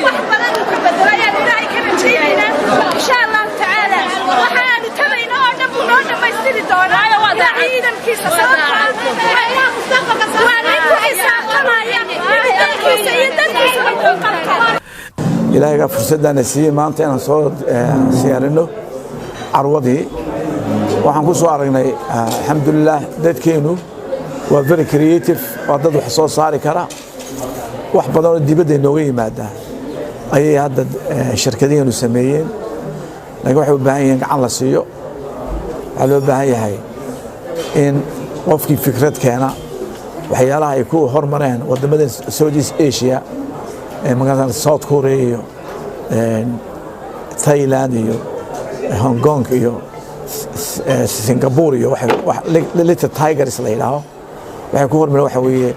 وحبنا نكبر يا إلهي كنا جينا إن شاء الله تعالى وحنا نتبعنا ونبغى ما يصير دونا عيدا كيس صلاة إلهي فرصة نسي ما أنت أنا صور سيارنا عروضي وحنقول صارنا الحمد لله دت كينو وفيري كرييتيف وضد حصول صاري كرا وحبضوا الدي بدي نوعي ماده أي هذا الشركتين المسميين لقوا حب بعين على سيو على بعين هاي إن وفي فكرة كنا وحيالها يكون هرمرين ودمدن سعوديس إيشيا مثلا ساوث كوريا تايلاند هونغ كونغ سنغافورة واحد ليت تايجرز ليلاه waxay ku hormareen waxa weeye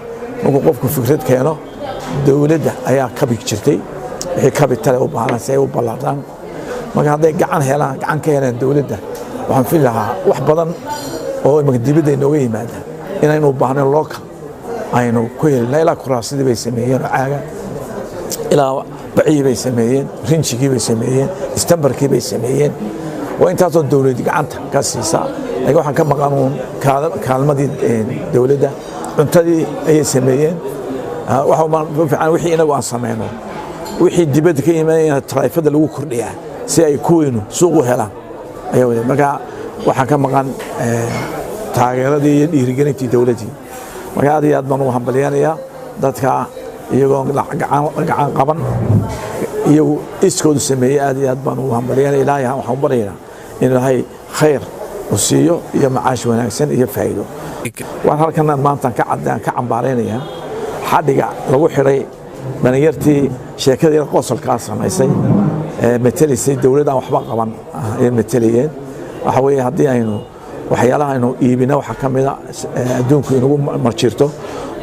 markuu qofku fikrad keeno dawladda ayaa ka bigirtay wixii capital u baahan si ay u balaadaan marka haday gacan helaan gacan ka helaan dawladda waxaan filahaa wax badan oo imika dibadda inooga yimaada inaynu u baahnayn local aynu ku helnaa ilaa kuraasidii bay sameeyeen caaga ilaa bacii bay sameeyeen rinjigii bay sameeyeen istambarkii bay sameeyeen waa intaasoo dawladda gacanta ka siisaa لكن waxaan ka maqan kaalmadii dawladda cuntadii ay sameeyeen waxa ma fiican wixii inagu aan sameeyno wixii dibadda ka yimaadeen taraafada lagu kordhiyaa si ay kuweenu suuq u helaan ayaa marka waxaan ka maqan taageeradii iyo dhiirigelintii dawladda marka aad iyo aad baan u hambalyeynaya dadka iyagoo gacan qaban iyo iskoodu sameeyay aad iyo aad baan u hambalyeynaya ilaahay waxaan baraynaa in ilaahay khayr وسيو يا معاش وناكسن يا فايدو وان halkan maanta ka cadaan ka cambaareenaya xadiga lagu xiray baniyartii sheekadii qosolka samaysay metelisay dawladda waxba qaban ay meteliyeen waxa weeye hadii aynu waxyaalaha aynu iibina waxa kamida adduunku inuu marjirto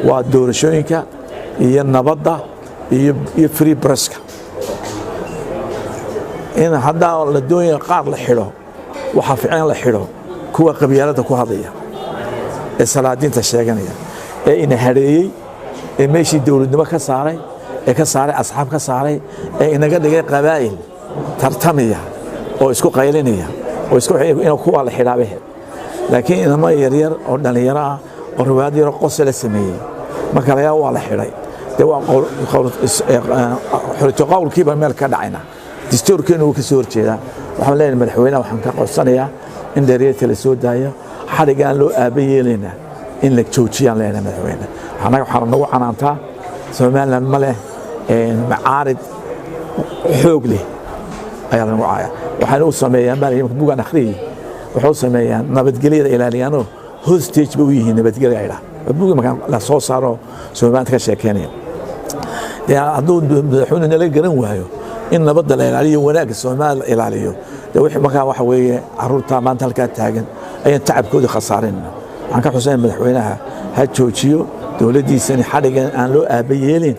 waa doorashooyinka iyo nabadda iyo free press-ka in hadda la doonayo qaar la xiro waxa fiican la xiro kuwa qabyaalada ku hadlaya ee salaadiinta sheeganaya ee ina hareeyay ee meeshii dawladnimo ka saaray asxaab ka saaray ee inaga dhigay qabaa'il tartamaya oo isku qaylinaya oo isku inuu kuwa la xidhaabe laakiin inama yaryar oo dhalinyaro ah oo riwaayad yar qosol sameeyay marka la yaa waa la xidhay de waa xorto qowlkiiba meel ka dhacayna dastuurkeenu uu ka soo horjeedaa waxaan leeyahay madaxweynaha waxaan ka codsanayaa in dheereeyta la soo daayo xarigaan loo aabayeelina in la joojiyaan leeyahay madaxweynaha waxaan nagu canaantaa Soomaaliland ma leh macaarid xoog leh ayaa lagu caaya waxaan u sameeyaa maaliin buugan akhriye wuxuu sameeyaa nabadgelyada ilaaliyano hostage buu yihiin nabadgelyada buugan markaan la soo saaro Soomaaliland ka sheekeynaya hadduu madaxweynaha la garan waayo in nabadda la ilaaliyo wanaagga Soomaaliya ilaaliyo wixii markaa waxa weeye caruurta maanta halka taagan ayaan tacabkooda khasaarinna waxaan ka xusayn madaxweynaha ha joojiyo dawladdiisana xadhigan aan loo aabayeelin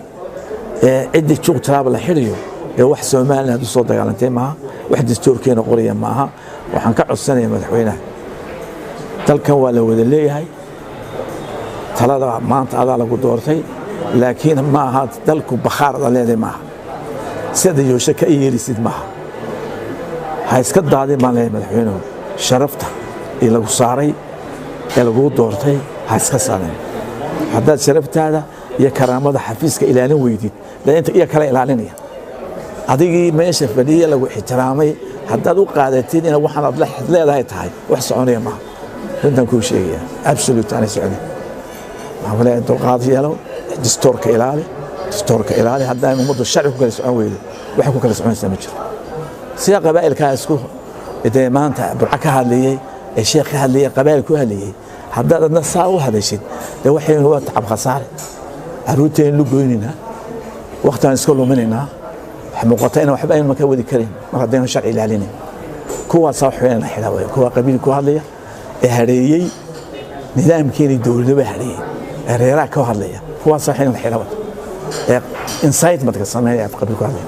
ciddi joogtaaba la xiriyo wax Soomaaliya u soo dagaalantay maaha wax dastuurkeena qoriya maaha waxaan ka codsanayaa madaxweynaha dalkan waa la wada leeyahay talada maanta adaa lagu doortay laakiin ma aha dalku bakhaar la leeyahay maaha sida yoosha ka yeelisid maaha ha iska daadin baan leeyahay madaxweynuhu sharafta ee lagu saaray ee lagu doortay ha iska saareen haddaad sharaftaada iyo karaamada xafiiska ilaalin weydid inta iyo kale ilaalinaya adigii meesha fadhiya lagu ixtiraamay haddaad u qaadatid in waxaan aad leedahay tahay wax soconaya maaha runtan kuu sheegaya absolute aan socon waxaan leeyahay dulqaad yeelo dastuurka ilaali haddaan ummaddu sharci ku kala socon weydo waxa ku kala soconaysa ma jiro sida qabaa'ilka isku maanta burca ka hadlayay ee sheekh ka hadlayay qabaa'il ku hadlayay haddaad adna saa u hadashid waxaynu waa tacab khasaare caruurteen lu goynina waqtaan iska luminina wax muuqata in waxba aynu ka wadi karin mar haddaynu sharci ilaalinin kuwaas waxayna xidhaaway kuwa qabiil ku hadlaya ee hareeyay nidaamkeeni dawladda hareeyay reeraha ka hadlaya kuwaas waxayna xidhaaway incitement ka sameeyaa qabiil ku hadlaya